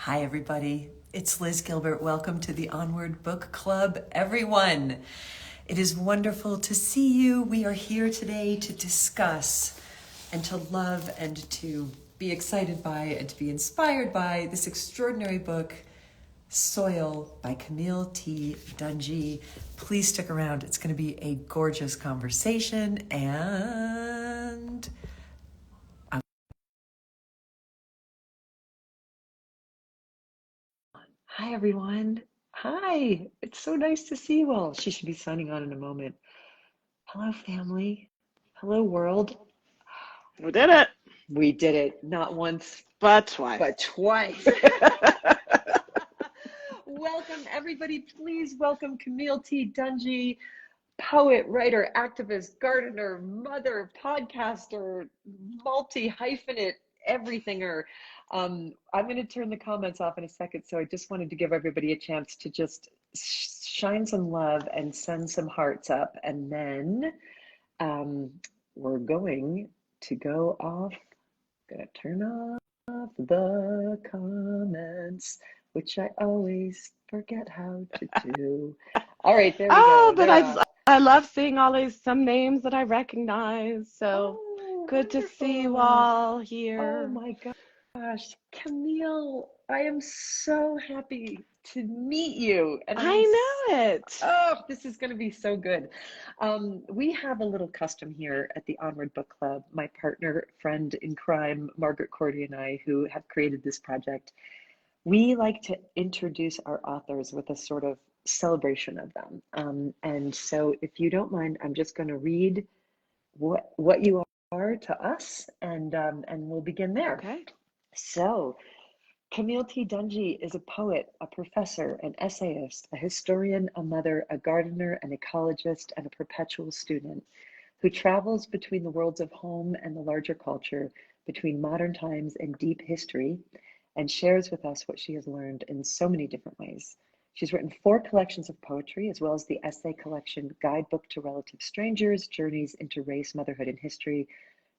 Hi, everybody. It's Liz Gilbert. Welcome to the Onward Book Club, everyone. It is wonderful to see you. We are here today to discuss and to love and to be excited by and to be inspired by this extraordinary book, Soil by Camille T. Dungy. Please stick around. It's going to be a gorgeous conversation, and hi, everyone. Hi. It's so nice to see you all. She should be signing on in a moment. Hello, family. Hello, world. We did it, We did it. Not once, but twice. but twice. Welcome, everybody. Please welcome Camille T. Dungy, poet, writer, activist, gardener, mother, podcaster, multi-hyphenate, everythinger. I'm going to turn the comments off in a second, so I just wanted to give everybody a chance to just shine some love and send some hearts up, and then we're going to go off. Gonna turn off the comments, which I always forget how to do. All right, there we go. But They're off. I love seeing some names that I recognize. So good to see you all Oh here. my gosh, Camille, I am so happy to meet you. And I know it. oh, this is going to be so good. We have a little custom here at the Onward Book Club. My partner, friend in crime, Margaret Cordy, and I, who have created this project, we like to introduce our authors with a sort of celebration of them. And so, if you don't mind, I'm just going to read what you are to us, and we'll begin there. Okay. So, Camille T. Dungy is a poet, a professor, an essayist, a historian, a mother, a gardener, an ecologist, and a perpetual student who travels between the worlds of home and the larger culture, between modern times and deep history, and shares with us what she has learned in so many different ways. She's written 4 collections of poetry, as well as the essay collection Guidebook to Relative Strangers, Journeys into Race, Motherhood, and History.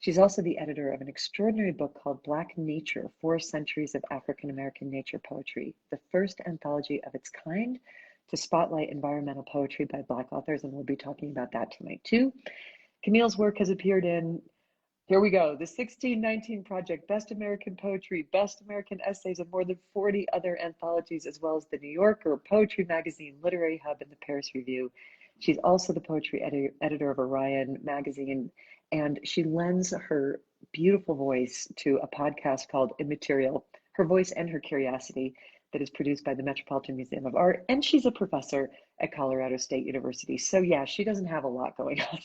She's also the editor of an extraordinary book called Black Nature, 4 Centuries of African American Nature Poetry, the first anthology of its kind to spotlight environmental poetry by Black authors, and we'll be talking about that tonight too. Camille's work has appeared in, here we go, the 1619 Project, Best American Poetry, Best American Essays, and more than 40 other anthologies, as well as the New Yorker, Poetry Magazine, Literary Hub, and the Paris Review. She's also the poetry editor of Orion Magazine, and she lends her beautiful voice to a podcast called Immaterial, her voice and her curiosity, that is produced by the Metropolitan Museum of Art, and she's a professor at Colorado State University. So yeah, she doesn't have a lot going on.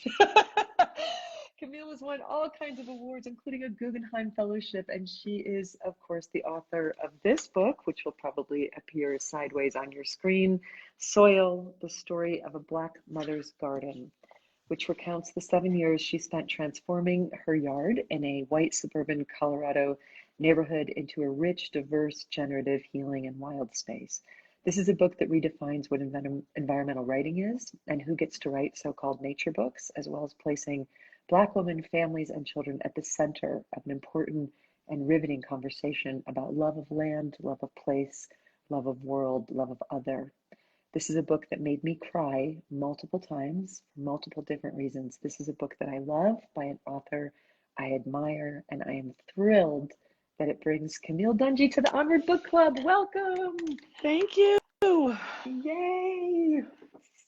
Camille has won all kinds of awards, including a Guggenheim Fellowship, and she is, of course, the author of this book, which will probably appear sideways on your screen, Soil, the Story of a Black Mother's Garden, which recounts the 7 years she spent transforming her yard in a white suburban Colorado neighborhood into a rich, diverse, generative, healing, and wild space. This is a book that redefines what environmental writing is and who gets to write so-called nature books, as well as placing Black women, families, and children at the center of an important and riveting conversation about love of land, love of place, love of world, love of other. This is a book that made me cry multiple times for multiple different reasons. This is a book that I love by an author I admire, and I am thrilled that it brings Camille Dungy to the Onward Book Club. Welcome. Thank you. Yay.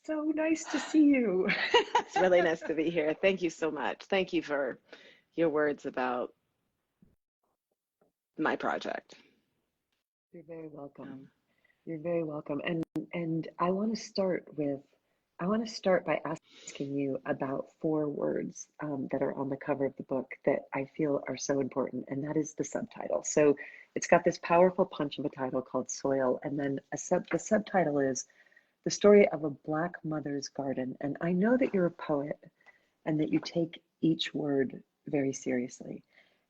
So nice to see you. It's really nice to be here. Thank you so much. Thank you for your words about my project. You're very welcome. You're very welcome. And I want to start by asking you about 4 words that are on the cover of the book that I feel are so important, and that is the subtitle. So it's got this powerful punch of a title called Soil, and then the subtitle is The Story of a Black Mother's Garden. And I know that you're a poet and that you take each word very seriously.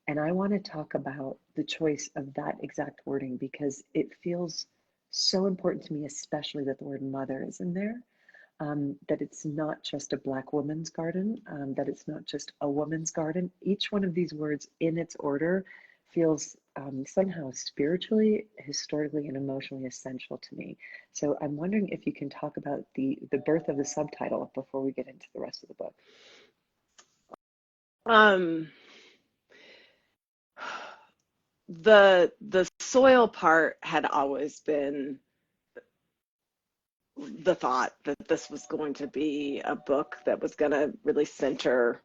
And I want to talk about the choice of that exact wording because it feels so important to me, especially that the word mother is in there, that it's not just a Black woman's garden, that it's not just a woman's garden. Each one of these words in its order feels somehow spiritually, historically, and emotionally essential to me. So I'm wondering if you can talk about the birth of the subtitle before we get into the rest of the book. Um, the soil part had always been the thought that this was going to be a book that was going to really center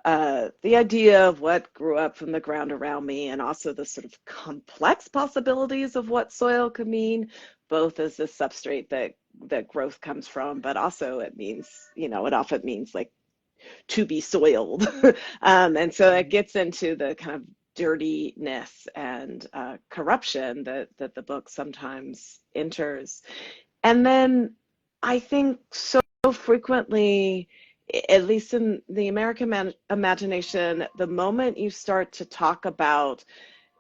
the idea of what grew up from the ground around me, and also the sort of complex possibilities of what soil could mean, both as the substrate that growth comes from, but also it means, it often means like to be soiled. And so it gets into the kind of dirtiness and corruption that the book sometimes enters. And then I think so frequently, at least in the American imagination, the moment you start to talk about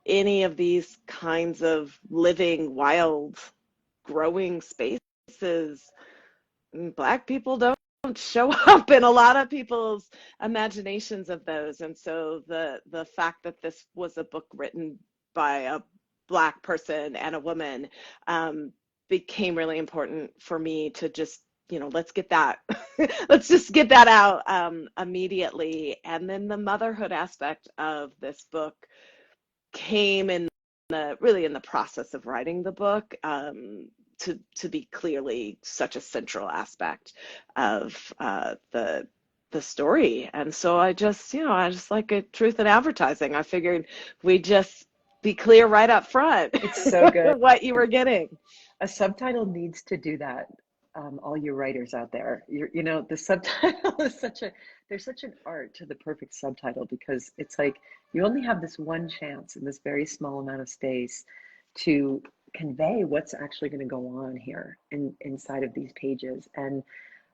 any of these kinds of living, wild, growing spaces, Black people don't show up in a lot of people's imaginations of those. And so the fact that this was a book written by a Black person and a woman became really important for me to just, let's get that, let's just get that out immediately. And then the motherhood aspect of this book came in really in the process of writing the book, to be clearly such a central aspect of the story. And so I just like a truth in advertising. I figured we'd just be clear right up front. It's so good. What you were getting. A subtitle needs to do that. All you writers out there, the subtitle is there's such an art to the perfect subtitle, because it's like you only have this one chance in this very small amount of space to convey what's actually going to go on here inside of these pages. And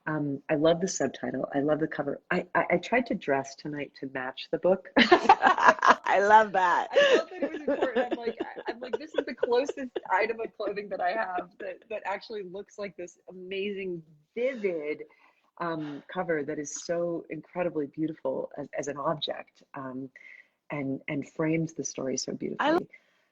I love the subtitle. I love the cover. I tried to dress tonight to match the book. I love that. I felt that it was important. I'm like, this is the closest item of clothing that I have that actually looks like this amazing, vivid cover that is so incredibly beautiful as an object, and frames the story so beautifully.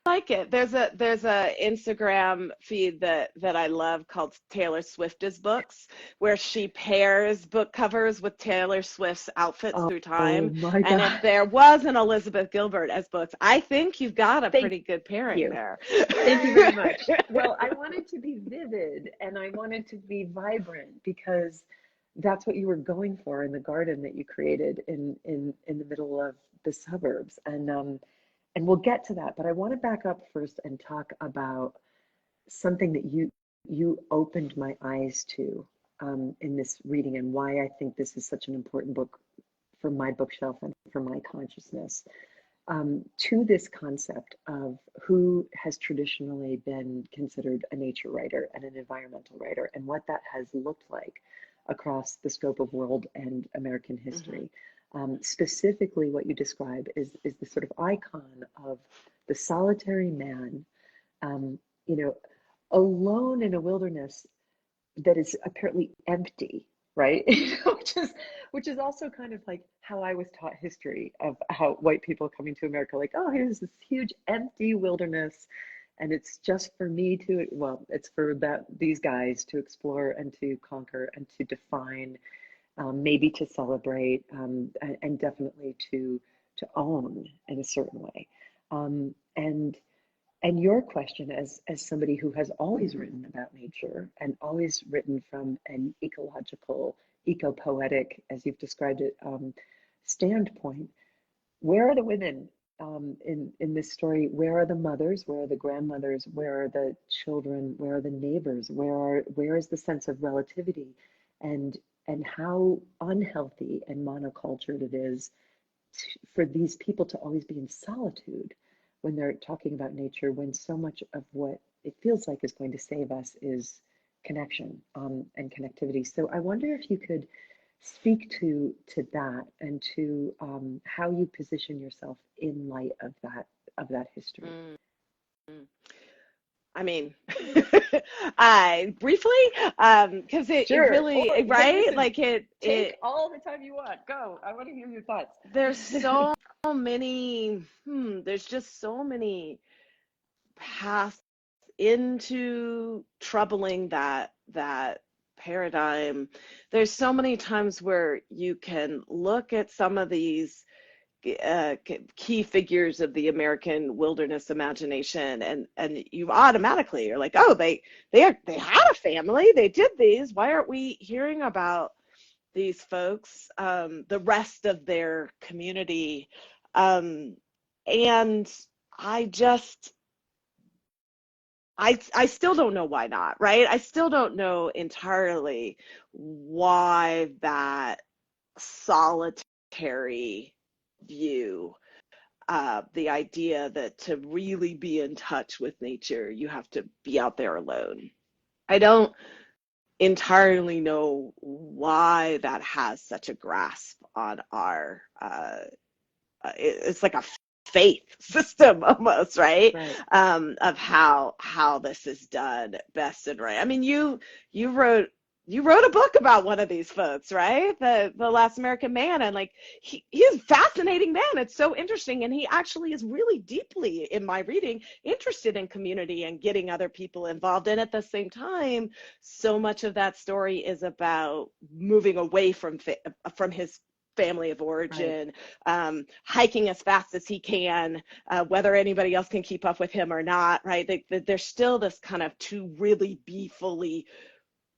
I like it. There's a Instagram feed that I love called Taylor Swift is Books, where she pairs book covers with Taylor Swift's outfits through time. Oh my God. And if there was an Elizabeth Gilbert as books, I think you've got a pretty good pairing there. Thank you very much. Well, I wanted to be vivid and I wanted to be vibrant, because that's what you were going for in the garden that you created in the middle of the suburbs. And we'll get to that, but I want to back up first and talk about something that you opened my eyes to in this reading, and why I think this is such an important book for my bookshelf and for my consciousness, to this concept of who has traditionally been considered a nature writer and an environmental writer, and what that has looked like across the scope of world and American history. Mm-hmm. Specifically, what you describe is the sort of icon of the solitary man, alone in a wilderness that is apparently empty, right? which is also kind of like how I was taught history of how white people coming to America, like, oh, here's this huge empty wilderness, and it's just for me to, well, it's for these guys to explore and to conquer and to define. Maybe to celebrate, and definitely to own in a certain way. And your question, as somebody who has always written about nature and always written from an ecological, eco-poetic, as you've described it, standpoint, where are the women in this story? Where are the mothers? Where are the grandmothers? Where are the children? Where are the neighbors? Where is the sense of relativity? And how unhealthy and monocultured it is for these people to always be in solitude when they're talking about nature, when so much of what it feels like is going to save us is connection, and connectivity. So I wonder if you could speak to that, and to how you position yourself in light of that history. Mm-hmm. I mean, I briefly, because it really, right? Listen, like take all the time you want. Go. I want to hear your thoughts. There's so many, there's just so many paths into troubling that paradigm. There's so many times where you can look at some of these key figures of the American wilderness imagination, and you automatically are like, oh, they had a family, they did these. Why aren't we hearing about these folks, the rest of their community? And I just I still don't know why not, right? I still don't know entirely why that solitary view, the idea that to really be in touch with nature, you have to be out there alone. I don't entirely know why that has such a grasp on our, it's like a faith system almost, right? Right. Of how this is done best and right. I mean, you wrote a book about one of these folks, right? The Last American Man, and like he's a fascinating man. It's so interesting, and he actually is really deeply, in my reading, interested in community and getting other people involved. And at the same time, so much of that story is about moving away from his family of origin, right. Hiking as fast as he can, whether anybody else can keep up with him or not, right? There's still this kind of to really be fully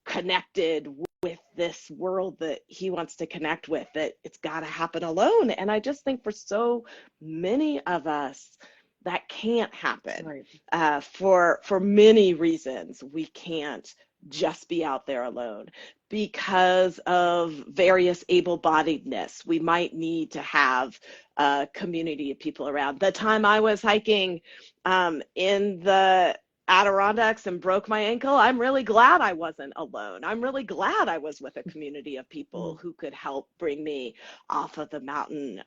connected with this world that he wants to connect with, that it's got to happen alone. And I just think for so many of us, that can't happen. Right. For many reasons, we can't just be out there alone because of various able-bodiedness. We might need to have a community of people around. The time I was hiking in the Adirondacks and broke my ankle, I'm really glad I wasn't alone. I'm really glad I was with a community of people who could help bring me off of the mountain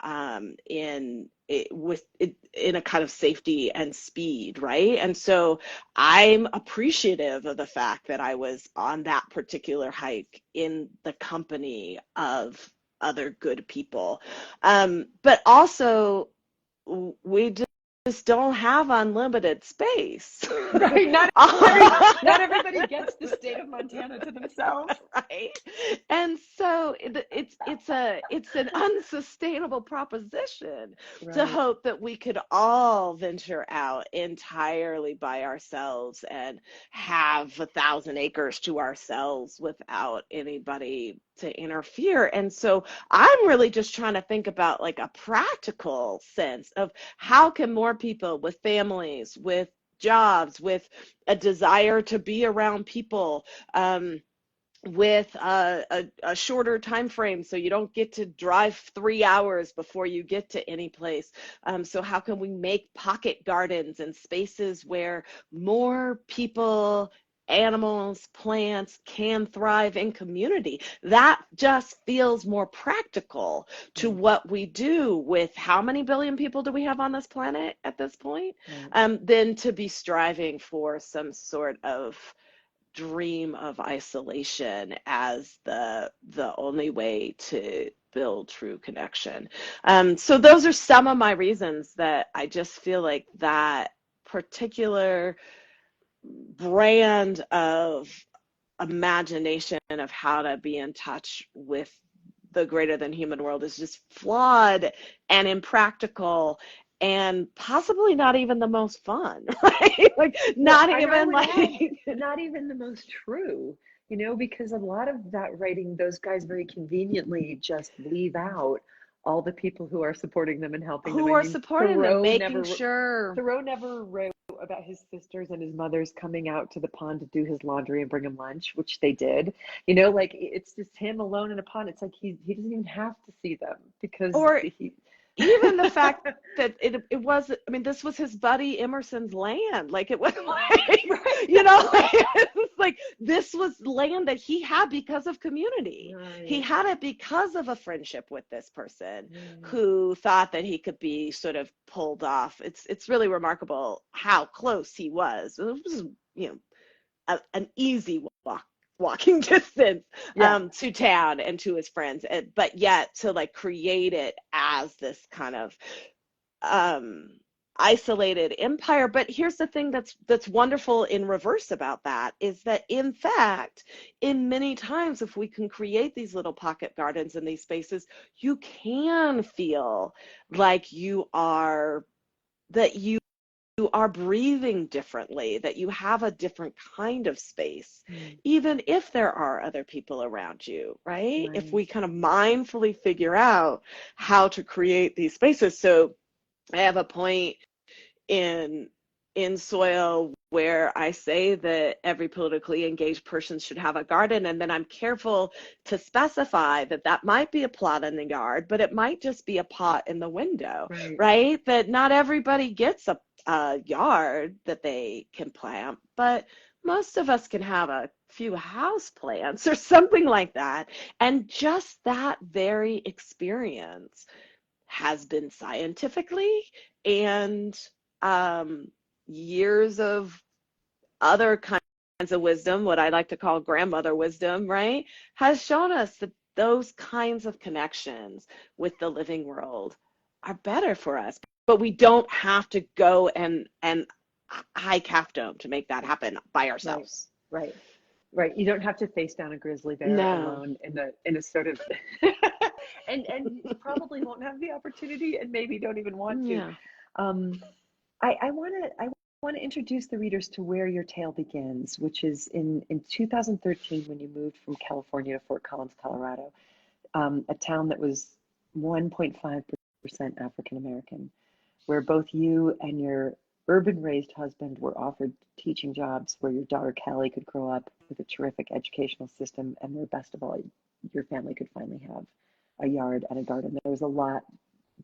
in a kind of safety and speed, right? And so I'm appreciative of the fact that I was on that particular hike in the company of other good people. But also, we just don't have unlimited space. Right. Not everybody gets the state of Montana to themselves. Right. And so it's an unsustainable proposition, right, to hope that we could all venture out entirely by ourselves and have 1,000 acres to ourselves without anybody to interfere. And so I'm really just trying to think about like a practical sense of how can more people with families, with jobs, with a desire to be around people, with a shorter time frame, so you don't get to drive 3 hours before you get to any place. So how can we make pocket gardens and spaces where more people, animals, plants can thrive in community? That just feels more practical to what we do with how many billion people do we have on this planet at this point, than to be striving for some sort of dream of isolation as the only way to build true connection. So those are some of my reasons that I just feel like that particular brand of imagination of how to be in touch with the greater than human world is just flawed and impractical and possibly not even the most fun, right? Like not even the most true, because a lot of that writing, those guys very conveniently just leave out all the people who are supporting them and helping them. Who are supporting them, making sure. Thoreau never wrote about his sisters and his mothers coming out to the pond to do his laundry and bring him lunch, which they did. Like it's just him alone in a pond. It's like he doesn't even have to see them because even the fact that it was, I mean, this was his buddy Emerson's land. Like it was like, it's like this was land that he had because of community. Right. He had it because of a friendship with this person who thought that he could be sort of pulled off. It's really remarkable how close he was. It was, an easy walk walking distance Yeah. to town and to his friends, but yet to like create it as this kind of um, isolated empire. But here's the thing that's wonderful in reverse about that is that in fact, in many times, if we can create these little pocket gardens in these spaces, you can feel like you are breathing differently, that you have a different kind of space, Mm, even if there are other people around you, right? If right. we kind of mindfully figure out how to create these spaces. So I have a point in soil where I say that every politically engaged person should have a garden, and then I'm careful to specify that that might be a plot in the yard, but it might just be a pot in the window, Right. right? That not everybody gets a yard that they can plant, but most of us can have a few house plants or something like that. And just that very experience has been scientifically and um, years of other kinds of wisdom, what I like to call grandmother wisdom, right, has shown us that those kinds of connections with the living world are better for us. But we don't have to go and hike Half Dome to make that happen by Right. ourselves. Right. Right. You don't have to face down a grizzly bear No. alone in a sort of and probably won't have the opportunity and maybe don't even want to. Yeah. Um, I want to introduce the readers to where your tale begins, which is in 2013 when you moved from California to Fort Collins, Colorado, a town that was 1.5% African American, where both you and your urban raised husband were offered teaching jobs where your daughter Callie could grow up with a terrific educational system, and where best of all, your family could finally have a yard and a garden. There was a lot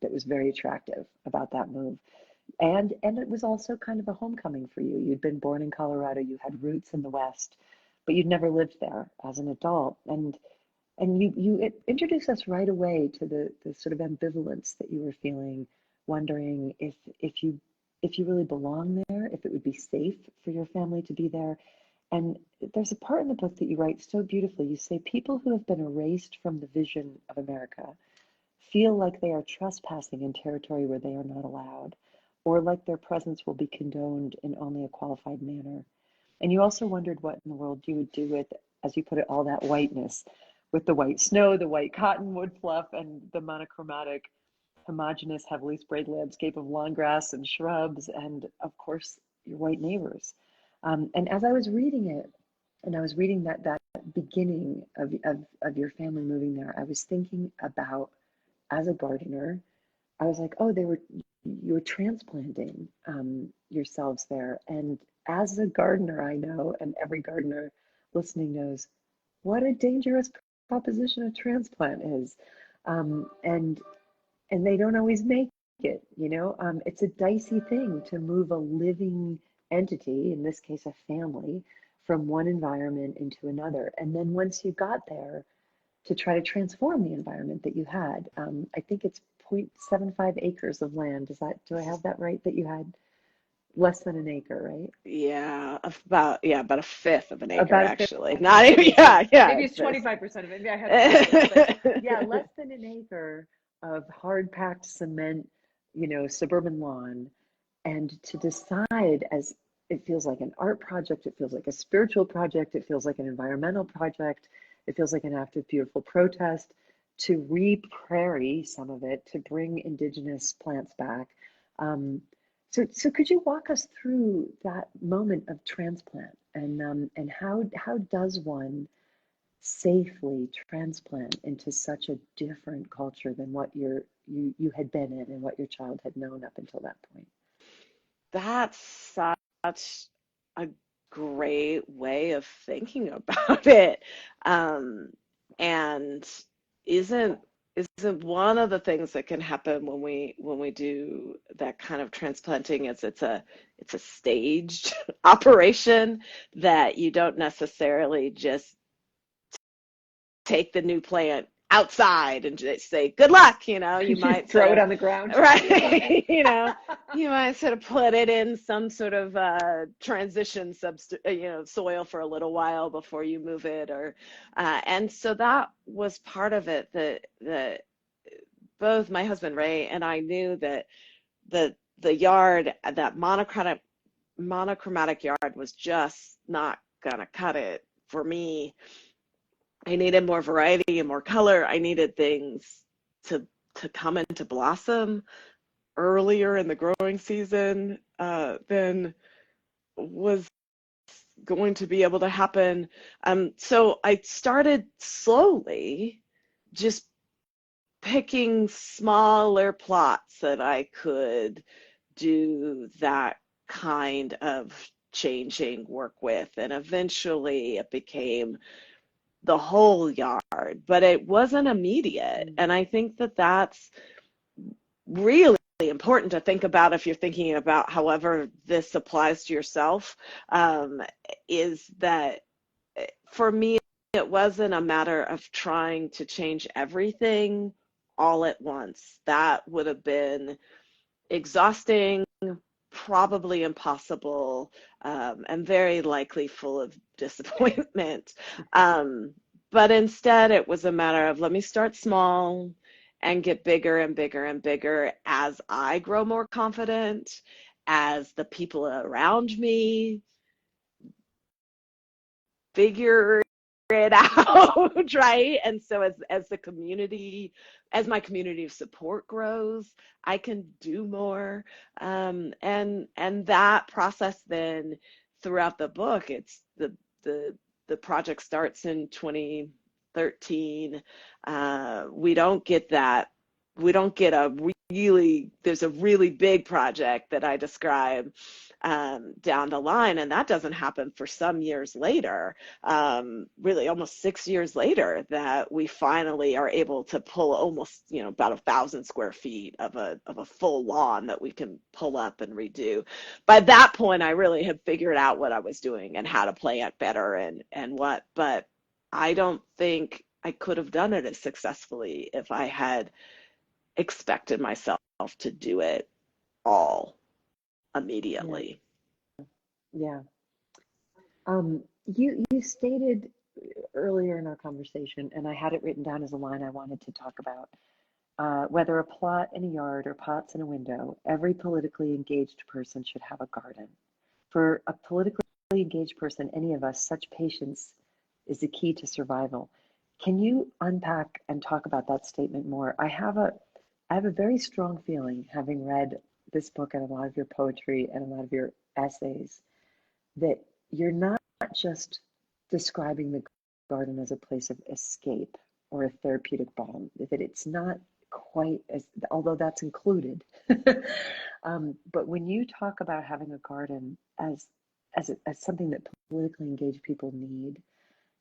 that was very attractive about that move. And it was also kind of a homecoming for you. You'd been born in Colorado, you had roots in the West, but you'd never lived there as an adult. And you introduced us right away to the sort of ambivalence that you were feeling, wondering if you really belong there, if it would be safe for your family to be there. And there's a part in the book that you write so beautifully. You say people who have been erased from the vision of America feel like they are trespassing in territory where they are not allowed, or like their presence will be condoned in only a qualified manner. And you also wondered what in the world you would do with, as you put it, all that whiteness, with the white snow, the white cottonwood fluff, and the monochromatic, homogeneous, heavily sprayed landscape of lawn grass and shrubs, and of course, your white neighbors. And as I was reading it, and I was reading that beginning of your family moving there, I was thinking about, as a gardener, I was like, oh, you were transplanting yourselves there. And as a gardener, I know, and every gardener listening knows, what a dangerous proposition a transplant is. And they don't always make it. It's a dicey thing to move a living entity, in this case, a family, from one environment into another. And then once you got there, to try to transform the environment that you had. I think it's 0.75 acres of land. Do I have that right? That you had less than an acre, right? About a fifth of an acre About a fifth actually. of an Not acre. even, Okay, so yeah, maybe it's it's this. 25% of it. Maybe I had it backwards. But yeah, less than an acre of hard packed cement, suburban lawn. And to decide, as it feels like an art project, it feels like a spiritual project, it feels like an environmental project, it feels like an act of beautiful protest, to re-prairie some of it, to bring indigenous plants back. So could you walk us through that moment of transplant, and how does one safely transplant into such a different culture than what you had been in and what your child had known up until that point? That's such a great way of thinking about it. Um, and isn't isn't one of the things that can happen when we do that kind of transplanting is it's a staged operation, that you don't necessarily just take the new plant outside and just say, good luck, you might sort Throw it of, on the ground. right, you might sort of put it in some sort of transition soil for a little while before you move it, or and so that was part of it, that both my husband Ray and I knew that the yard, that monochromatic yard, was just not gonna cut it for me. I needed more variety and more color. I needed things to come into blossom earlier in the growing season than was going to be able to happen. So I started slowly just picking smaller plots that I could do that kind of changing work with. And eventually it became the whole yard, but it wasn't immediate. And I think that that's really important to think about if you're thinking about however this applies to yourself, is that for me, it wasn't a matter of trying to change everything all at once. That would have been exhausting, probably impossible, and very likely full of disappointment. But instead, it was a matter of, let me start small and get bigger and bigger and bigger as I grow more confident, as the people around me figure it out, right? And so as the community, as my community of support grows, I can do more. And that process then throughout the book, it's the project starts in 2013. We don't get that. We don't get there's a really big project that I describe down the line, and that doesn't happen for some years later, really almost 6 years later, that we finally are able to pull almost, about 1,000 square feet of a full lawn that we can pull up and redo. By that point, I really had figured out what I was doing and how to plant better and what, but I don't think I could have done it as successfully if I had expected myself to do it all immediately. Yeah. You stated earlier in our conversation, and I had it written down as a line I wanted to talk about. Whether a plot in a yard or pots in a window, every politically engaged person should have a garden. For a politically engaged person, any of us, such patience is the key to survival. Can you unpack and talk about that statement more? I have a very strong feeling, having read this book and a lot of your poetry and a lot of your essays, that you're not just describing the garden as a place of escape or a therapeutic balm, that it's not quite as, although that's included. But when you talk about having a garden as something that politically engaged people need,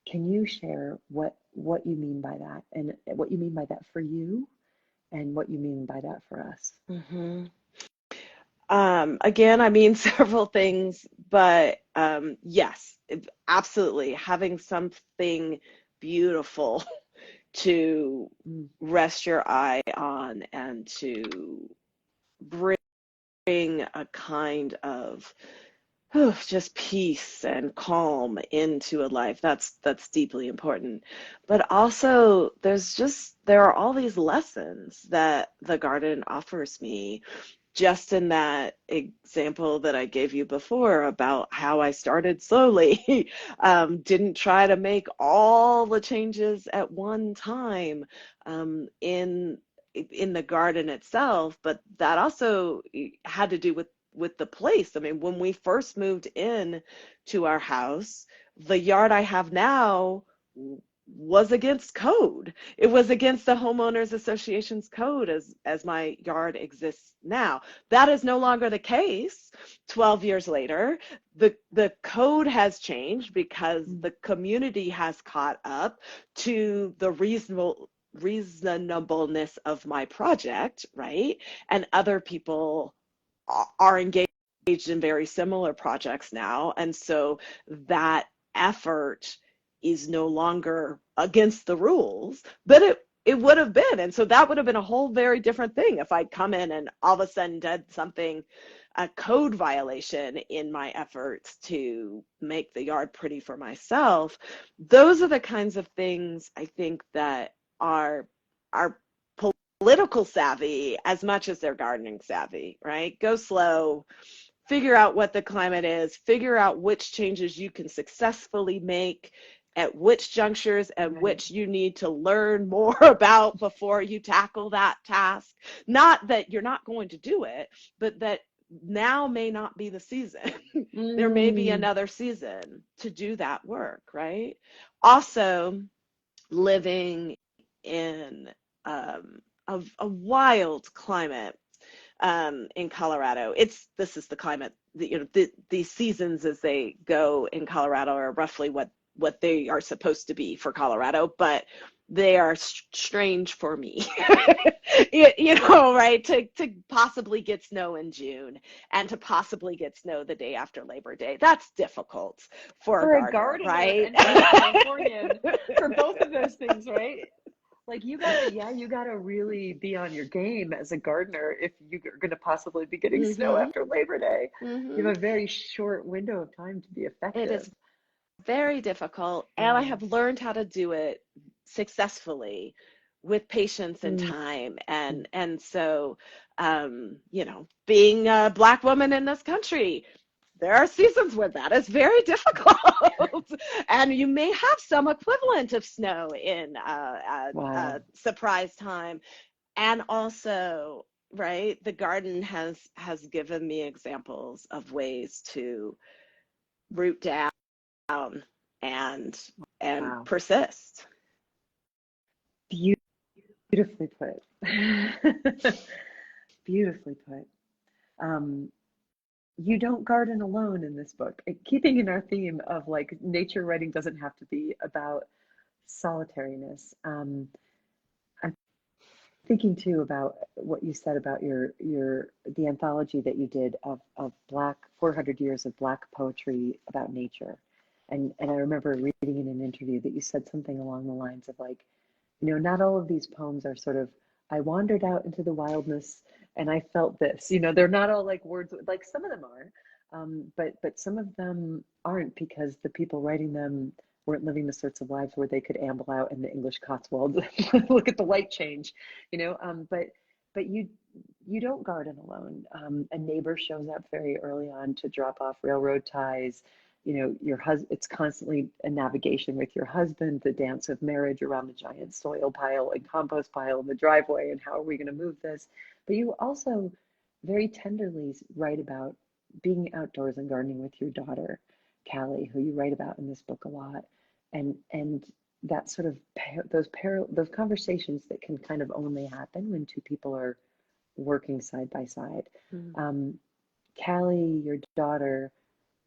can you share what you mean by that, and what you mean by that for you, and what you mean by that for us? Mm-hmm. Again, I mean several things, but yes, absolutely. Having something beautiful to rest your eye on and to bring a kind of just peace and calm into a life. That's deeply important. But also there are all these lessons that the garden offers me, just in that example that I gave you before about how I started slowly, didn't try to make all the changes at one time, in the garden itself, but that also had to do with the place. I mean, when we first moved in to our house, the yard I have now was against code. It was against the Homeowners Association's code as my yard exists now. That is no longer the case 12 years later. The code has changed because the community has caught up to the reasonableness of my project, right? And other people are engaged in very similar projects now. And so that effort is no longer against the rules, but it would have been. And so that would have been a whole very different thing if I'd come in and all of a sudden did something, a code violation in my efforts to make the yard pretty for myself. Those are the kinds of things I think that are political savvy as much as they're gardening savvy, right? Go slow, figure out what the climate is, figure out which changes you can successfully make at which junctures and which you need to learn more about before you tackle that task. Not that you're not going to do it, but that now may not be the season. There may be another season to do that work, right? Also, living in a wild climate in Colorado. This is the climate, these seasons as they go in Colorado are roughly what they are supposed to be for Colorado, but they are strange for me. Right? To possibly get snow in June and to possibly get snow the day after Labor Day. That's difficult for a gardener, right? And for a Californian, for both of those things, right? Like you gotta really be on your game as a gardener if you're gonna possibly be getting snow after Labor Day. You have a very short window of time to be effective. It is very difficult, and I have learned how to do it successfully with patience and time. And so, being a Black woman in this country, there are seasons where that is very difficult. And you may have some equivalent of snow in surprise time. And also, right, the garden has given me examples of ways to root down and persist. Beautifully put. Beautifully put. You don't garden alone in this book. Keeping in our theme of like nature writing doesn't have to be about solitariness. I'm thinking too about what you said about the anthology that you did of Black 400 years of Black poetry about nature. And I remember reading in an interview that you said something along the lines of like, not all of these poems are sort of, I wandered out into the wildness and I felt this, they're not all like words, like some of them are, but some of them aren't because the people writing them weren't living the sorts of lives where they could amble out in the English Cotswolds, look at the light change, but you don't garden alone. A neighbor shows up very early on to drop off railroad ties. Your husband, it's constantly a navigation with your husband, the dance of marriage around the giant soil pile and compost pile in the driveway, and how are we going to move this? But you also very tenderly write about being outdoors and gardening with your daughter, Callie, who you write about in this book a lot, and that sort of those conversations that can kind of only happen when two people are working side by side. Callie, your daughter,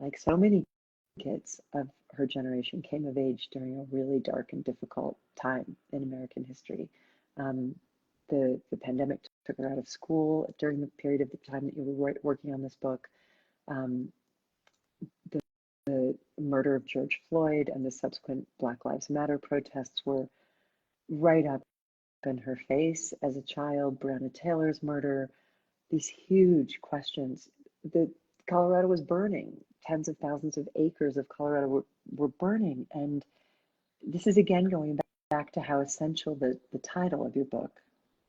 like so many kids of her generation, came of age during a really dark and difficult time in American history. The pandemic took her out of school during the period of the time that you were working on this book. The murder of George Floyd and the subsequent Black Lives Matter protests were right up in her face as a child. Breonna Taylor's murder, these huge questions. Colorado was burning. Tens of thousands of acres of Colorado were burning. And this is again going back to how essential the title of your book,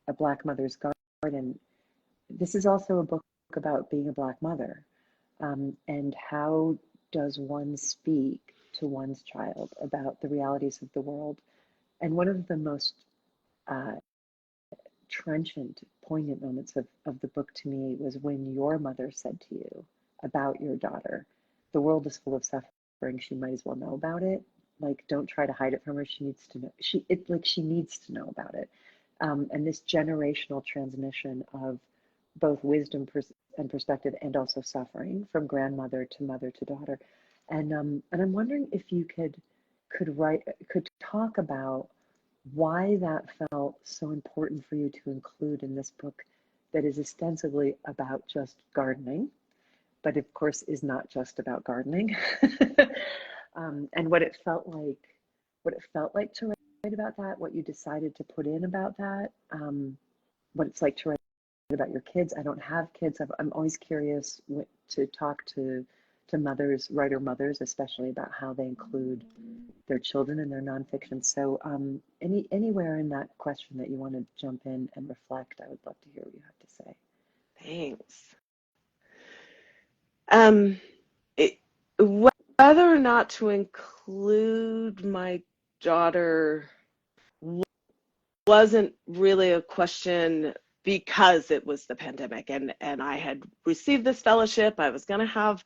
A Black Mother's Garden. This is also a book about being a Black mother, and how does one speak to one's child about the realities of the world. And one of the most trenchant, poignant moments of the book to me was when your mother said to you about your daughter, the world is full of suffering, she might as well know about it. Like, don't try to hide it from her. She needs to know. She needs to know about it. And this generational transmission of both wisdom and perspective, and also suffering, from grandmother to mother to daughter. And I'm wondering if you could talk about why that felt so important for you to include in this book that is ostensibly about just gardening, but of course is not just about gardening. And what it felt like to about that, what you decided to put in about that, what it's like to write about your kids. I don't have kids. I'm always curious to talk to mothers, writer mothers, especially about how they include their children in their nonfiction. So anywhere in that question that you want to jump in and reflect, I would love to hear what you have to say. Thanks. Whether or not to include my daughter wasn't really a question because it was the pandemic and I had received this fellowship. I was going to have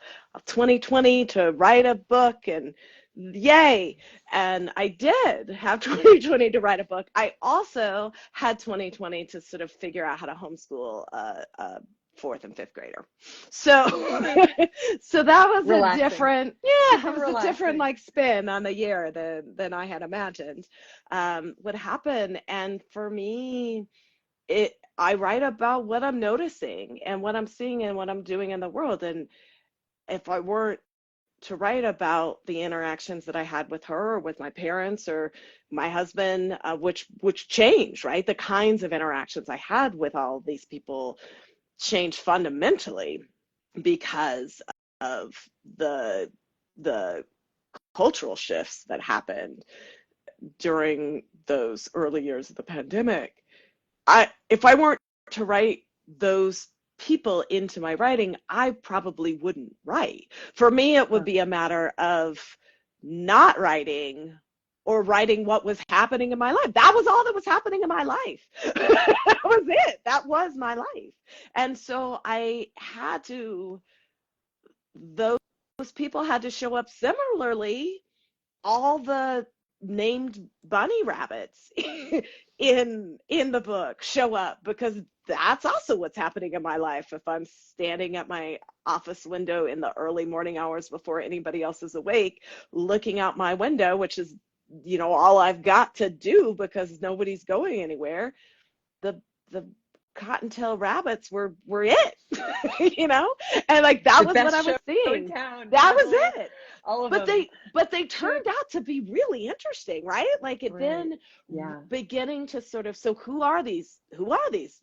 2020 to write a book, and yay. And I did have 2020 to write a book. I also had 2020 to sort of figure out how to homeschool a fourth and fifth grader. So so that was Relaxing. a different, yeah, it was a different like spin on the year than I had imagined would happen. And for me, I write about what I'm noticing and what I'm seeing and what I'm doing in the world. And if I weren't to write about the interactions that I had with her or with my parents or my husband, which changed, right? The kinds of interactions I had with all these people changed fundamentally because of the cultural shifts that happened during those early years of the pandemic. If I weren't to write those people into my writing, I probably wouldn't write. For me, it would be a matter of not writing or writing what was happening in my life. That was all that was happening in my life. That was it. That was my life. And so I had to, those people had to show up similarly. All the named bunny rabbits in the book show up because that's also what's happening in my life. If I'm standing at my office window in the early morning hours before anybody else is awake, looking out my window, which is, you know, all I've got to do because nobody's going anywhere, the cottontail rabbits were it. You know, and like that was what I was seeing. That was it. All of but them. they turned out to be really interesting, right? Like it then beginning to sort of, so who are these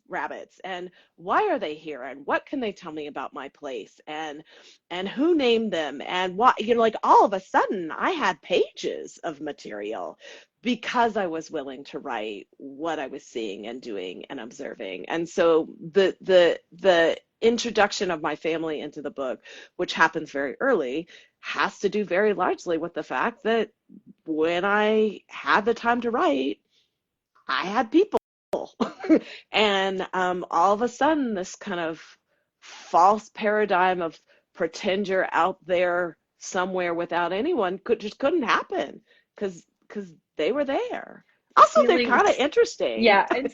rabbits and why are they here and what can they tell me about my place and who named them and what, you know, like all of a sudden I had pages of material because I was willing to write what I was seeing and doing and observing. And so the introduction of my family into the book, which happens very early, has to do very largely with the fact that when I had the time to write, I had people. And all of a sudden, this kind of false paradigm of pretend you're out there somewhere without anyone just couldn't happen because they were there. Also, they're kind of interesting. Yeah, and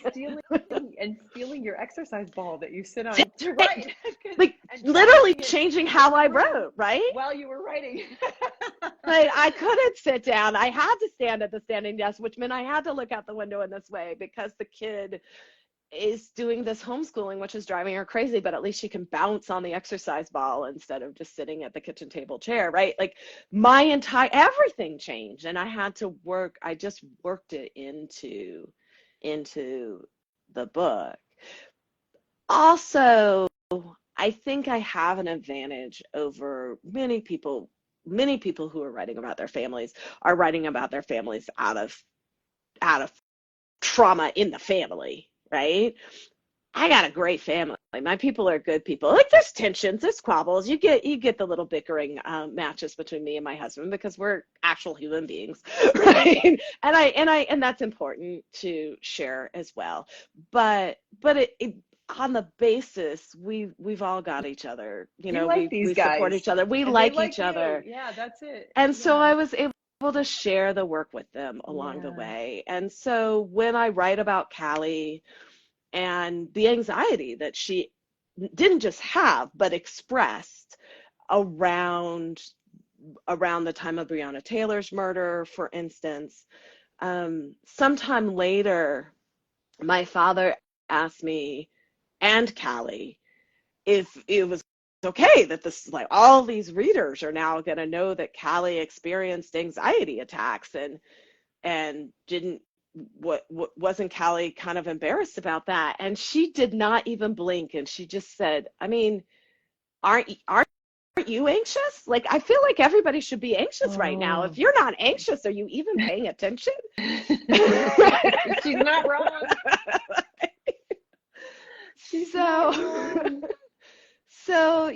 stealing your exercise ball that you sit on to write. Like literally changing how I wrote, right? While you were writing. Like I couldn't sit down. I had to stand at the standing desk, which meant I had to look out the window in this way because the kid is doing this homeschooling, which is driving her crazy, but at least she can bounce on the exercise ball instead of just sitting at the kitchen table chair, right? Like my entire, everything changed and I had to I just worked it into the book. Also, I think I have an advantage over many people who are writing about their families are writing about their families out of trauma in the family, right? I got a great family. My people are good people. Like there's tensions, there's squabbles. You get the little bickering matches between me and my husband because we're actual human beings, right? And that's important to share as well. But it on the basis we've all got each other. You know, we support each other. We like each other. Yeah, that's it. And so I was able to share the work with them along the way. And so when I write about Callie and the anxiety that she didn't just have, but expressed around the time of Breonna Taylor's murder, for instance, sometime later, my father asked me and Callie if it was okay that this, like, all these readers are now going to know that Callie experienced anxiety attacks and didn't wasn't Callie kind of embarrassed about that? And she did not even blink, and she just said, I mean, aren't you anxious? Like, I feel like everybody should be anxious right now. Oh. If you're not anxious, are you even paying attention? She's not wrong. She's not wrong. So,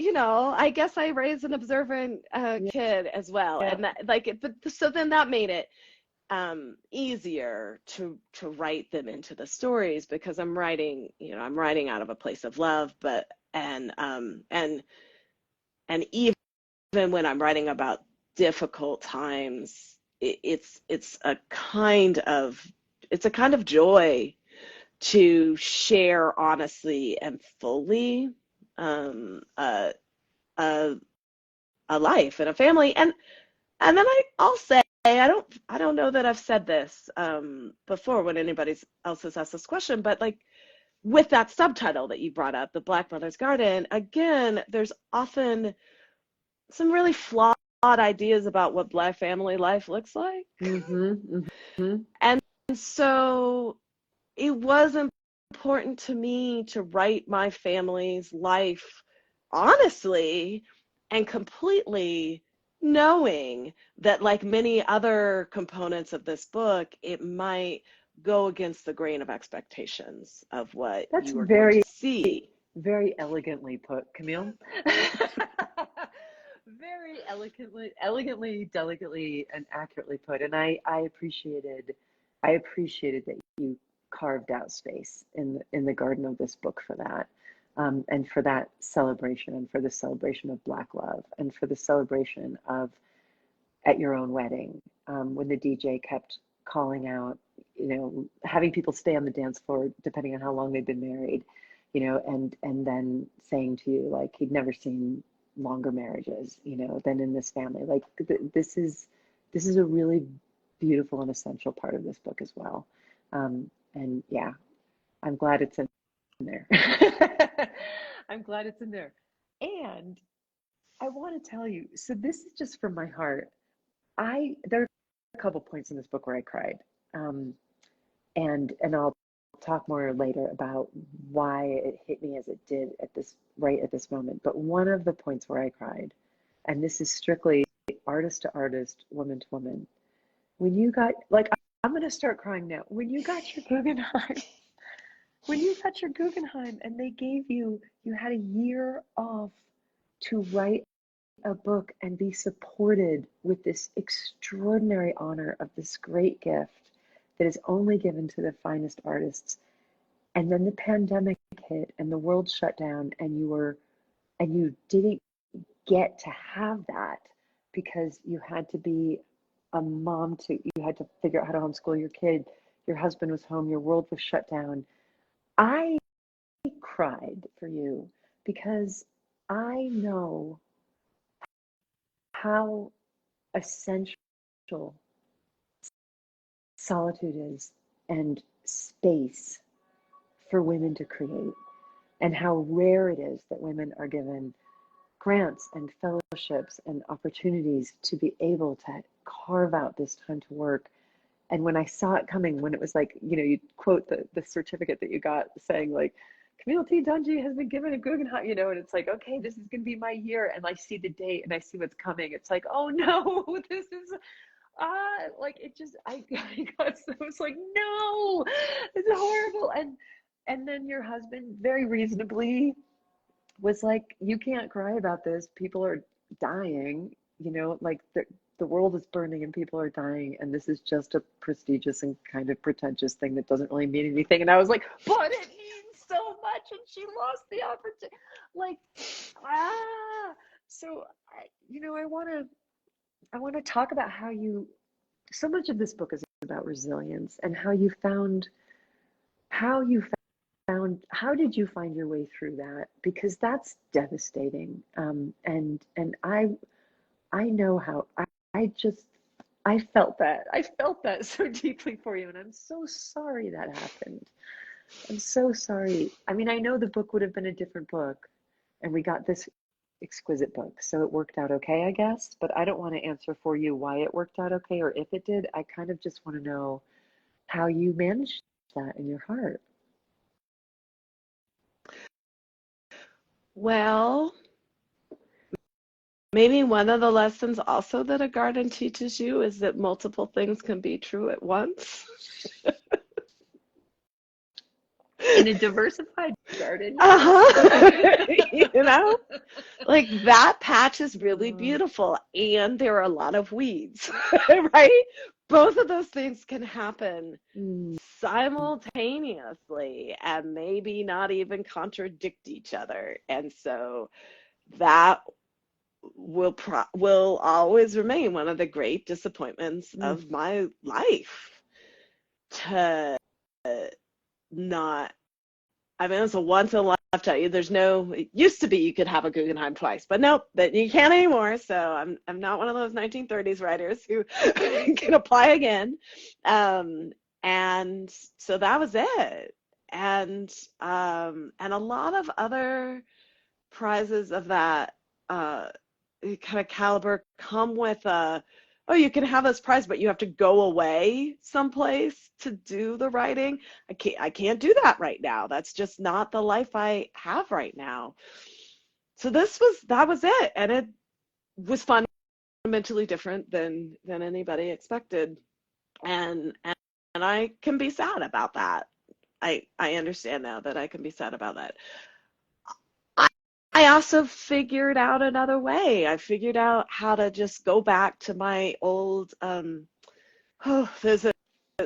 I guess I raised an observant kid as well, Yeah. and that, like, but so then that made it easier to write them into the stories, because I'm writing out of a place of love, but and even when I'm writing about difficult times, it's a kind of joy to share honestly and fully um, a, a a life and a family. And then I'll say, I don't know that I've said this before when anybody else has asked this question, but like, with that subtitle that you brought up, The Black Mother's Garden, again, there's often some really flawed ideas about what Black family life looks like. Mm-hmm. Mm-hmm. And so it was important to me to write my family's life honestly and completely, knowing that, like many other components of this book, it might go against the grain of expectations of what That's you are going to very, see. very elegantly put, Camille. Very elegantly, delicately, and accurately put. And I appreciated that you carved out space in the garden of this book for that, and for that celebration, and for the celebration of Black love, and for the celebration of at your own wedding, when the DJ kept calling out, having people stay on the dance floor depending on how long they'd been married, and then saying to you like he'd never seen longer marriages, than in this family. Like this is a really beautiful and essential part of this book as well. And yeah, I'm glad it's in there. I'm glad it's in there. And I want to tell you, so this is just from my heart. There are a couple points in this book where I cried, um, and I'll talk more later about why it hit me as it did at this moment. But one of the points where I cried, and this is strictly artist to artist, woman to woman, when you got like I'm gonna start crying now. When you got your Guggenheim, and they gave you had a year off to write a book and be supported with this extraordinary honor of this great gift that is only given to the finest artists. And then the pandemic hit and the world shut down, and you didn't get to have that because you had to be a mom, you had to figure out how to homeschool your kid, your husband was home, your world was shut down. I cried for you because I know how essential solitude is, and space for women to create, and how rare it is that women are given grants and fellowships and opportunities to be able to carve out this time to work. And when I saw it coming, when it was like, you quote the certificate that you got saying like, Camille T. Dungy has been given a Guggenheim, and it's like, okay, this is going to be my year. And I see the date and I see what's coming. It's like, oh no, this is, like it just, I got, so I was like, no, it's horrible. And then your husband very reasonably was like, you can't cry about this. People are dying, like the world is burning and people are dying. And this is just a prestigious and kind of pretentious thing that doesn't really mean anything. And I was like, but it means so much. And she lost the opportunity. Like, so I want to talk about so much of this book is about resilience, and how you how did you find your way through that? Because that's devastating. And I know how I just I felt that so deeply for you, and I'm so sorry that happened. I'm so sorry. I mean, I know the book would have been a different book, and we got this exquisite book, so it worked out okay, I guess. But I don't want to answer for you why it worked out okay or if it did. I kind of just want to know how you manage that in your heart. Well, maybe one of the lessons also that a garden teaches you is that multiple things can be true at once. In a diversified garden, Uh-huh. yes. You know, like that patch is really Oh, beautiful and there are a lot of weeds, right? Both of those things can happen mm, simultaneously and maybe not even contradict each other. And so that will always remain one of the great disappointments mm, of my life to not. I mean, it's a once in a lifetime. There's no. It used to be you could have a Guggenheim twice, but nope, that you can't anymore. So I'm not one of those 1930s writers who can apply again. Um, and so that was it. And a lot of other prizes of that uh, kind of caliber come with oh, you can have this prize, but you have to go away someplace to do the writing. I can't do that right now. That's just not the life I have right now. So that was it, and it was fundamentally different than anybody expected, and I can be sad about that. I understand now that I can be sad about that. I also figured out another way. I figured out how to just go back to my old oh, there's a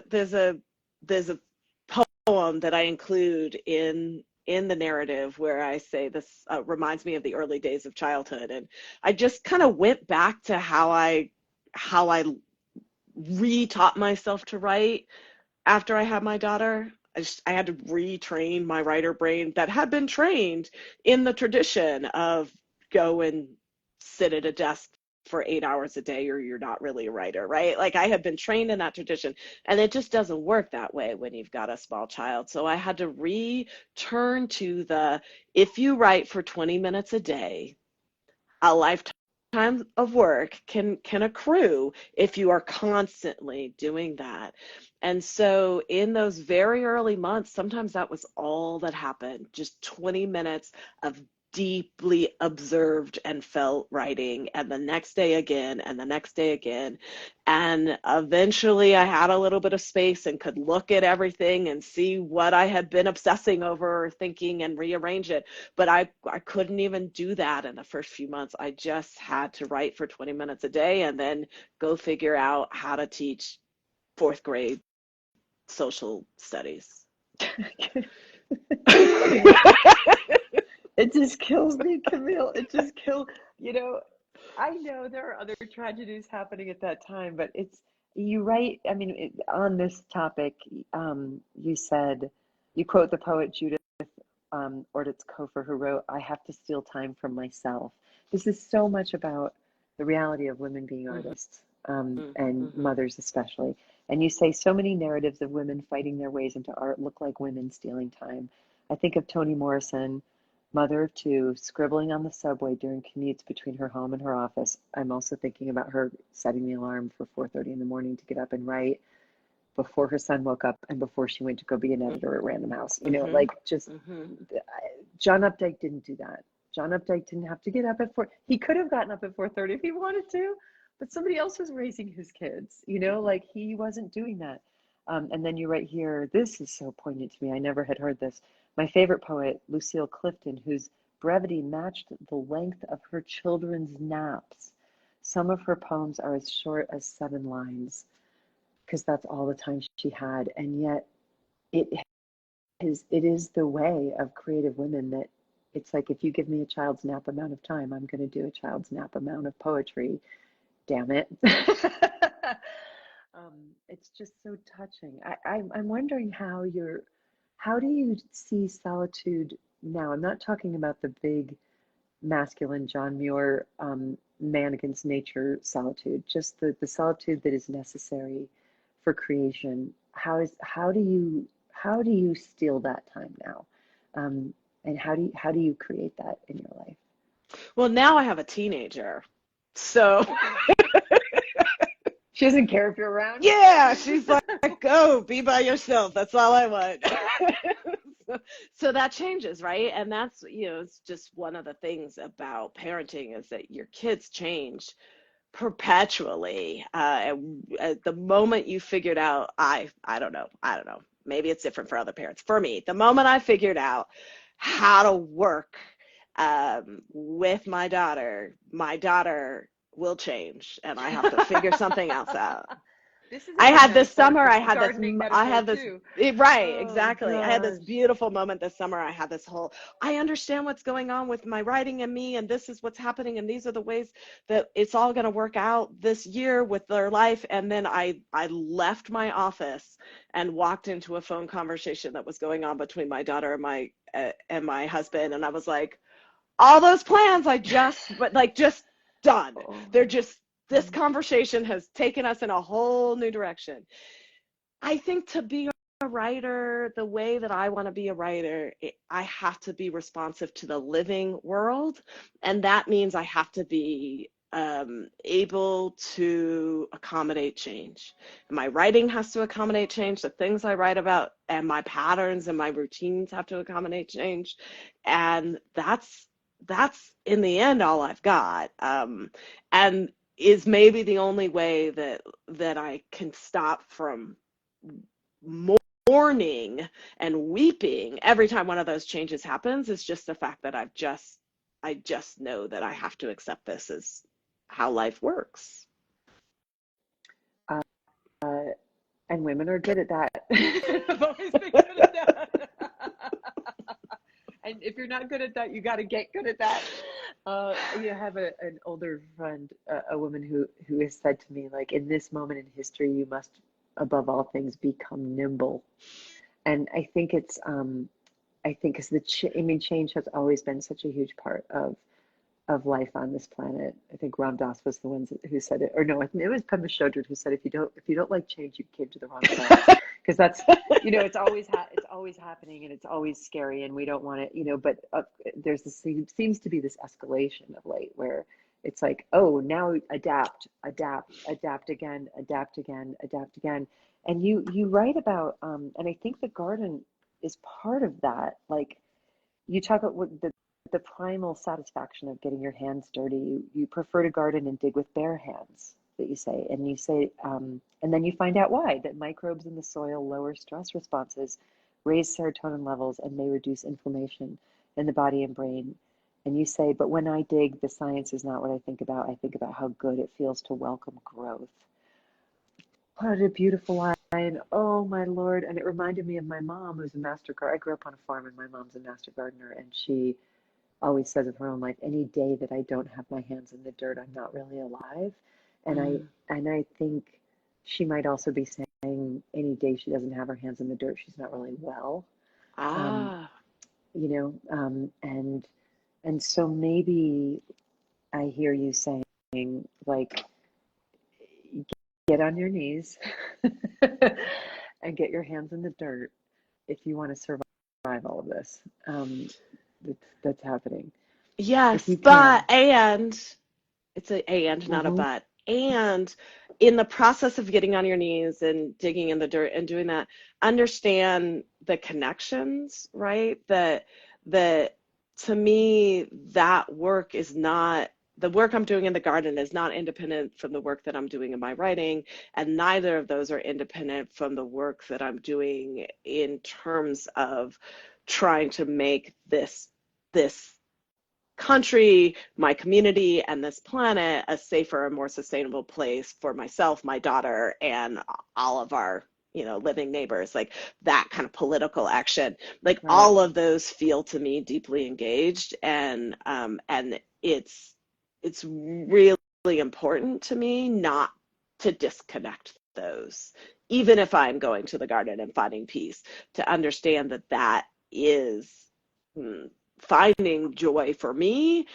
there's a poem that I include in the narrative where I say this reminds me of the early days of childhood, and I just kind of went back to how I re-taught myself to write after I had my daughter. I had to retrain my writer brain that had been trained in the tradition of go and sit at a desk for 8 hours a day or you're not really a writer, right? Like I had been trained in that tradition and it just doesn't work that way when you've got a small child. So I had to return to the if you write for 20 minutes a day, a lifetime of work can accrue if you are constantly doing that. And so in those very early months, sometimes that was all that happened, just 20 minutes of deeply observed and felt writing, and the next day again, and the next day again. And eventually I had a little bit of space and could look at everything and see what I had been obsessing over or thinking and rearrange it. But I couldn't even do that in the first few months. I just had to write for 20 minutes a day and then go figure out how to teach fourth grade social studies. it just kills me, Camille. It just kills, you know, I know there are other tragedies happening at that time, but you write, I mean, on this topic, you said, you quote the poet Judith Ortiz Kofer, who wrote, I have to steal time from myself. This is so much about the reality of women being Mm-hmm, artists, and mm-hmm, mothers especially. And you say so many narratives of women fighting their ways into art look like women stealing time. I think of Toni Morrison, mother of two, scribbling on the subway during commutes between her home and her office. I'm also thinking about her setting the alarm for 4:30 in the morning to get up and write before her son woke up and before she went to go be an editor at Random House. You know, mm-hmm, like just mm-hmm. John Updike didn't do that. John Updike didn't have to get up at 4. He could have gotten up at 4:30 if he wanted to, but somebody else was raising his kids. You know, like he wasn't doing that. And then you write here, this is so poignant to me. I never had heard this. My favorite poet, Lucille Clifton, whose brevity matched the length of her children's naps. Some of her poems are as short as 7 lines because that's all the time she had. And yet it it is the way of creative women that it's like if you give me a child's nap amount of time, I'm going to do a child's nap amount of poetry. Damn it. It's just so touching. I'm wondering how do you see solitude now? I'm not talking about the big masculine John Muir man against nature solitude, just the solitude that is necessary for creation. How do you steal that time now? And how do you create that in your life? Well, now I have a teenager. So She doesn't care if you're around. Yeah, she's like, go be by yourself. That's all I want. So that changes, right? And that's, it's just one of the things about parenting is that your kids change perpetually. At the moment you figured out, I don't know, maybe it's different for other parents. For me, the moment I figured out how to work with my daughter will change, and I have to figure something else out. This is I a had this summer, gardening metaphor too. right, Oh exactly. I had this gosh. beautiful moment this summer. I had this whole, I understand what's going on with my writing and me, and this is what's happening, and these are the ways that it's all going to work out this year with their life. And then I left my office and walked into a phone conversation that was going on between my daughter and my husband, and I was like, all those plans just done. Oh. They're just, this conversation has taken us in a whole new direction. I think to be a writer, the way that I want to be a writer, I have to be responsive to the living world. And that means I have to be able to accommodate change. My writing has to accommodate change. The things I write about and my patterns and my routines have to accommodate change. And that's in the end all I've got. And is maybe the only way that I can stop from mourning and weeping every time one of those changes happens, is just the fact that I just know that I have to accept this as how life works. Uh, and women are good at that. I've always been good at that. And if you're not good at that, you got to get good at that. You have an older friend, a woman who has said to me, like, in this moment in history, you must, above all things, become nimble. And I think it's, I think because change has always been such a huge part of life on this planet. I think Ram Dass was the one who said it, or no, I think it was Pema Chodron who said, if you don't like change, you came to the wrong planet. Because that's, it's always happening, and it's always scary, and we don't want it, but there's seems to be this escalation of late where it's like, oh, now adapt again, adapt again. And you write about, and I think the garden is part of that. Like, you talk about what the primal satisfaction of getting your hands dirty. You prefer to garden and dig with bare hands, that you say, and then you find out why. That microbes in the soil lower stress responses, raise serotonin levels, and may reduce inflammation in the body and brain. And you say, but when I dig, the science is not what I think about. I think about how good it feels to welcome growth. What a beautiful line. Oh my Lord. And it reminded me of my mom, who's a master gardener. I grew up on a farm, and my mom's a master gardener, and she always says of her own life, any day that I don't have my hands in the dirt, I'm not really alive. And I think she might also be saying any day she doesn't have her hands in the dirt, she's not really well. Ah. And so maybe I hear you saying, like, get on your knees and get your hands in the dirt if you want to survive all of this. That's happening. If Yes, you can. and it's and, not a Mm-hmm. but. And in the process of getting on your knees and digging in the dirt and doing that, understand the connections, right? That to me, that work is not, the work I'm doing in the garden is not independent from the work that I'm doing in my writing, and neither of those are independent from the work that I'm doing in terms of trying to make this country, my community, and this planet a safer and more sustainable place for myself, my daughter, and all of our, living neighbors. Like, that kind of political action, like, Right. all of those feel to me deeply engaged, and it's really important to me not to disconnect those, even if I'm going to the garden and finding peace, to understand that is, finding joy for me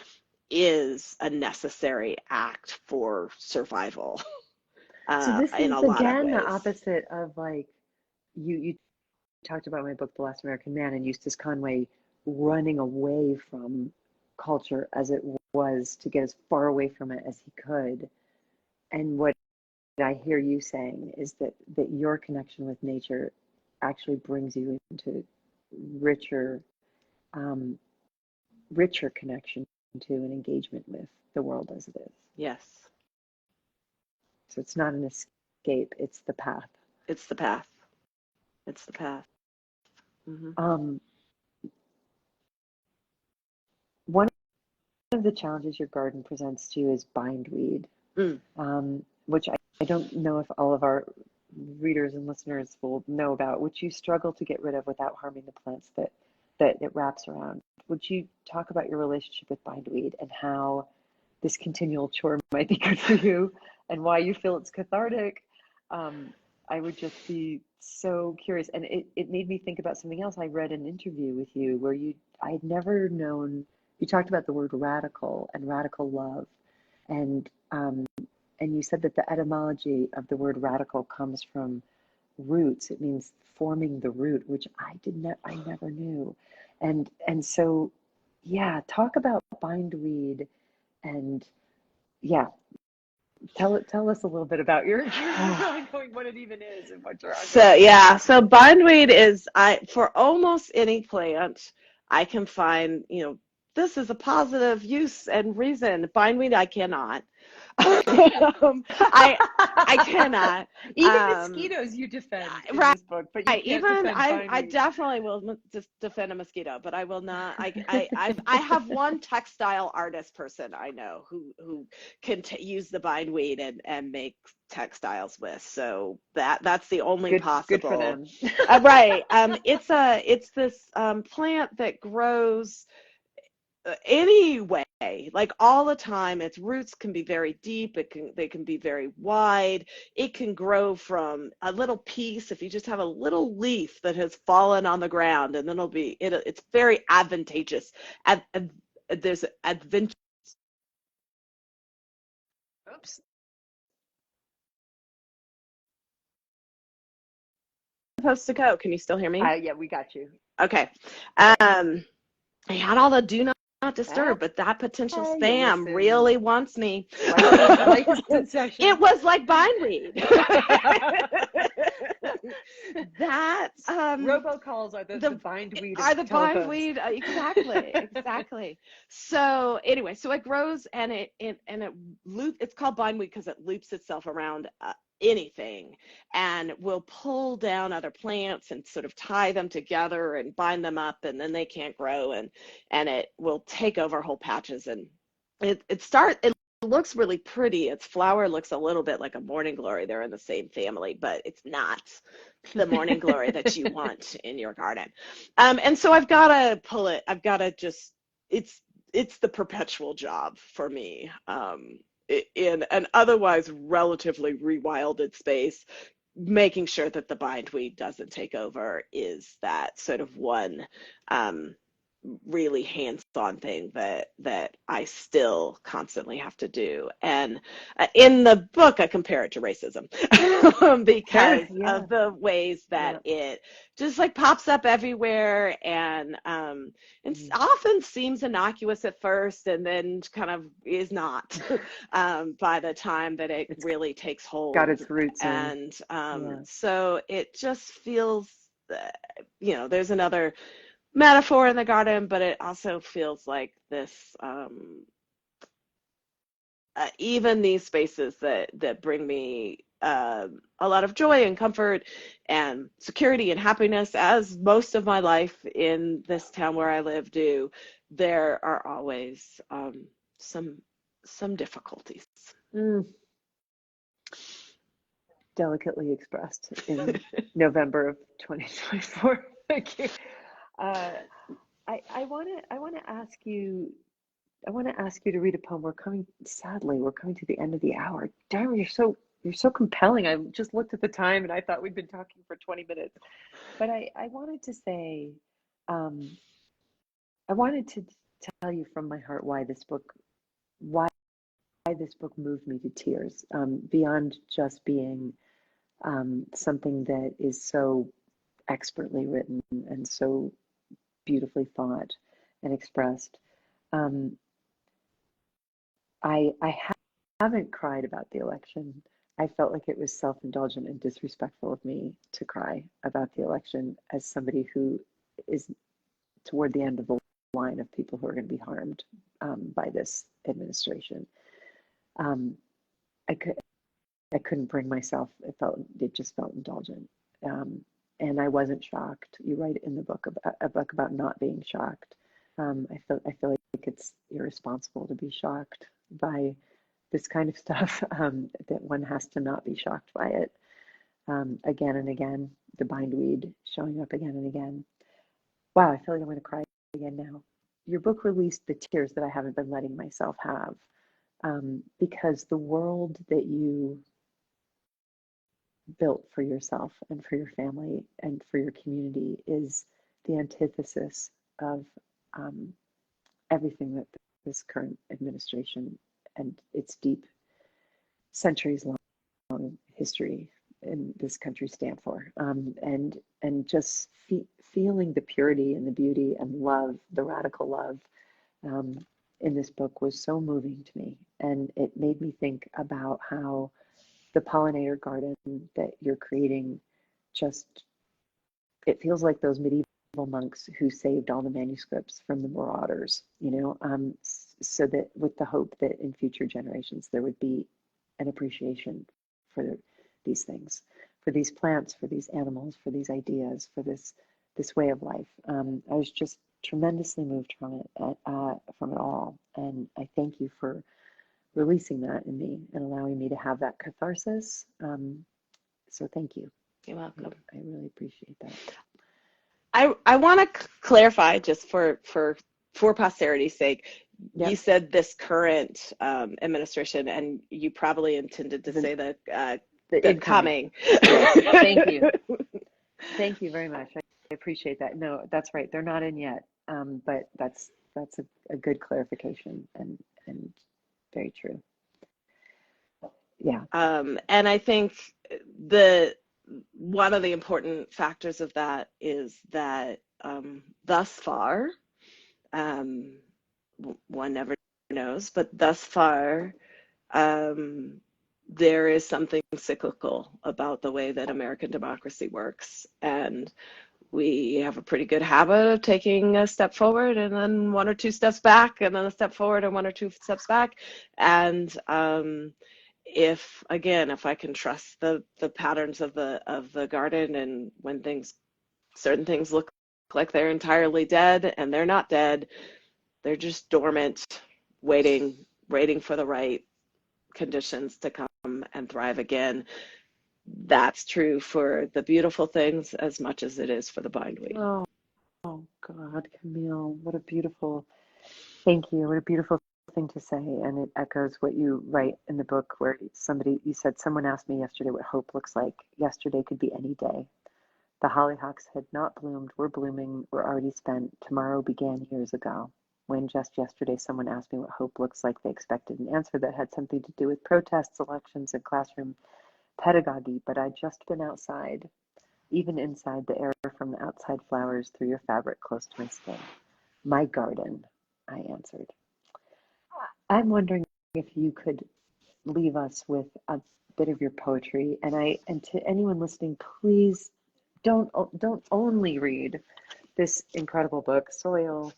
is a necessary act for survival, So this in a is lot of again the ways. opposite of, like, you talked about my book, The Last American Man, and Eustace Conway running away from culture as it was to get as far away from it as he could. And what I hear you saying is that your connection with nature actually brings you into richer, um, richer connection to and engagement with the world as it is. Yes. So it's not an escape, it's the path. It's the path. It's the path. Mm-hmm. One of the challenges your garden presents to you is bindweed, which I don't know if all of our readers and listeners will know about, which you struggle to get rid of without harming the plants that it wraps around. Would you talk about your relationship with bindweed and how this continual chore might be good for you and why you feel it's cathartic? I would just be so curious. And it made me think about something else. I read an interview with you where I had never known, you talked about the word radical and radical love. And you said that the etymology of the word radical comes from roots. It means forming the root, which I never knew. And so, yeah, talk about bindweed and yeah, tell us a little bit about your knowing what it even is and what you're on. So bindweed is, for almost any plant, I can find, this is a positive use and reason. Bindweed, I cannot. I cannot. Even mosquitoes you defend in this book, but you can't defend bindweed. I definitely will just defend a mosquito, but I will not. I have one textile artist person I know who can use the bindweed and make textiles with. So that's the only possible. Good for them. Right. It's this plant that grows anyway, like all the time. Its roots can be very deep, they can be very wide. It can grow from a little piece, if you just have a little leaf that has fallen on the ground, and then it's very advantageous. There's adventure. Oops. Supposed to go. Can you still hear me? Yeah, we got you. Okay. I had all the do not disturb, but that potential spam really wants me. It was like bindweed. That robocalls are the bindweed. Are the bindweed, exactly. So anyway, so it grows and it's called bindweed because it loops itself around anything and will pull down other plants and sort of tie them together and bind them up, and then they can't grow, and it will take over whole patches. And it looks really pretty. Its flower looks a little bit like a morning glory. They're in the same family, but it's not the morning glory that you want in your garden. And so I've got to pull it. I've got to just, it's the perpetual job for me. In an otherwise relatively rewilded space, making sure that the bindweed doesn't take over is that sort of one really hands-on thing that I still constantly have to do. And in the book, I compare it to racism because of the ways that it just like pops up everywhere, and it often seems innocuous at first, and then kind of is not by the time that it's really takes hold. Got its roots in. And so it just feels, there's another metaphor in the garden, but it also feels like this, even these spaces that bring me a lot of joy and comfort and security and happiness, as most of my life in this town where I live do, there are always some difficulties. Delicately expressed in November of 2024. Thank you. I want to ask you to read a poem. Sadly, we're coming to the end of the hour. Darn, you're so compelling. I just looked at the time and I thought we'd been talking for 20 minutes. But I wanted to say, I wanted to tell you from my heart why this book moved me to tears, beyond just being something that is so expertly written and so beautifully thought and expressed. I haven't cried about the election. I felt like it was self-indulgent and disrespectful of me to cry about the election as somebody who is toward the end of the line of people who are going to be harmed by this administration. Um, I couldn't bring myself. It just felt indulgent, and I wasn't shocked. You write in the book about a book about not being shocked. I feel like it's irresponsible to be shocked by this kind of stuff. That one has to not be shocked by it again and again. The bindweed showing up again and again. Wow, I feel like I'm going to cry again now. Your book released the tears that I haven't been letting myself have, because the world that you built for yourself and for your family and for your community is the antithesis of everything that this current administration and its deep centuries long history in this country stand for, and just feeling the purity and the beauty and love, the radical love, in this book was so moving to me, and it made me think about how the pollinator garden that you're creating just, it feels like those medieval monks who saved all the manuscripts from the marauders, so that with the hope that in future generations there would be an appreciation for these things, for these plants, for these animals, for these ideas, for this way of life. I was just tremendously moved from it all, and I thank you for releasing that in me and allowing me to have that catharsis. So thank you. You're welcome. I really appreciate that. I want to clarify just for posterity's sake. Yep. You said this current administration, and you probably intended to say the coming. Thank you. Thank you very much. I appreciate that. No, that's right. They're not in yet, but that's a good clarification and very true. Yeah. And I think one of the important factors of that is that thus far, one never knows, but thus far, there is something cyclical about the way that American democracy works. And we have a pretty good habit of taking a step forward and then one or two steps back, and then a step forward and one or two steps back. And if I can trust the patterns of the garden, and when certain things look like they're entirely dead, and they're not dead, they're just dormant, waiting for the right conditions to come and thrive again. That's true for the beautiful things as much as it is for the bindweed. Oh God, Camille, what a beautiful, thank you. What a beautiful thing to say. And it echoes what you write in the book, where you said, someone asked me yesterday what hope looks like. Yesterday could be any day. The hollyhocks had not bloomed, were blooming, were already spent. Tomorrow began years ago. When just yesterday someone asked me what hope looks like, they expected an answer that had something to do with protests, elections, and classroom pedagogy, but I'd just been outside, even inside, the air from the outside flowers through your fabric close to my skin. My garden, I answered. I'm wondering if you could leave us with a bit of your poetry, and to anyone listening, please don't only read this incredible book, Soil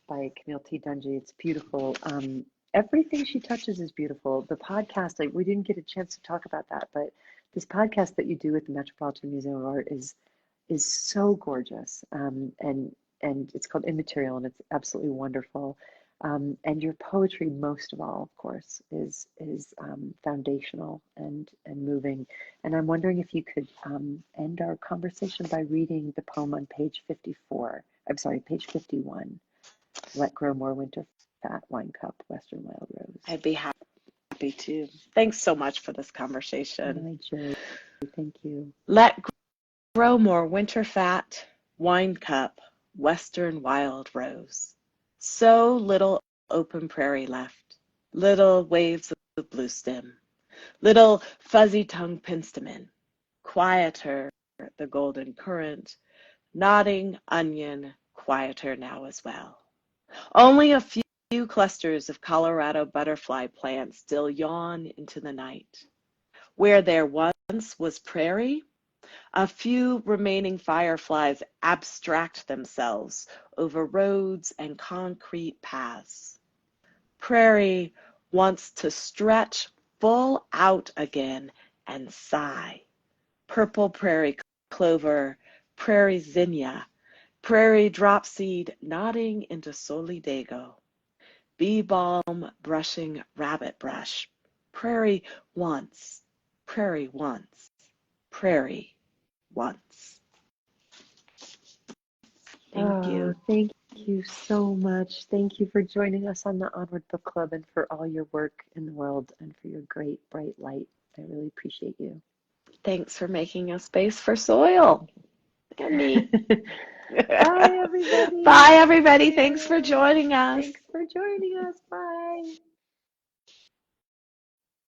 by Camille T. Dungy. It's beautiful. Everything she touches is beautiful. The podcast, we didn't get a chance to talk about that, but this podcast that you do with the Metropolitan Museum of Art is so gorgeous, and it's called Immaterial, and it's absolutely wonderful. And your poetry, most of all, of course, is foundational and moving. And I'm wondering if you could end our conversation by reading the poem on page 54. I'm sorry, page 51. Let grow more winter fat, wine cup, Western wild rose. I'd be happy to. Thanks so much for this conversation. My joy. Thank you. Let grow more winter fat, wine cup, Western wild rose. So little open prairie left, little waves of blue stem, little fuzzy-tongued penstemon, quieter the golden current, nodding onion, quieter now as well. Only a few clusters of Colorado butterfly plants still yawn into the night. Where there once was prairie, a few remaining fireflies abstract themselves over roads and concrete paths. Prairie wants to stretch full out again and sigh. Purple prairie clover, prairie zinnia, prairie dropseed nodding into solidago. Bee balm brushing rabbit brush. Prairie once, prairie once, prairie once. Thank Oh, you. thank you so much. Thank you for joining us on the Onward Book Club and for all your work in the world and for your great bright light. I really appreciate you. Thanks for making a space for soil. Look at me. Bye, everybody. Bye, everybody. Thanks for Yay. joining us. Thanks for joining us. Bye.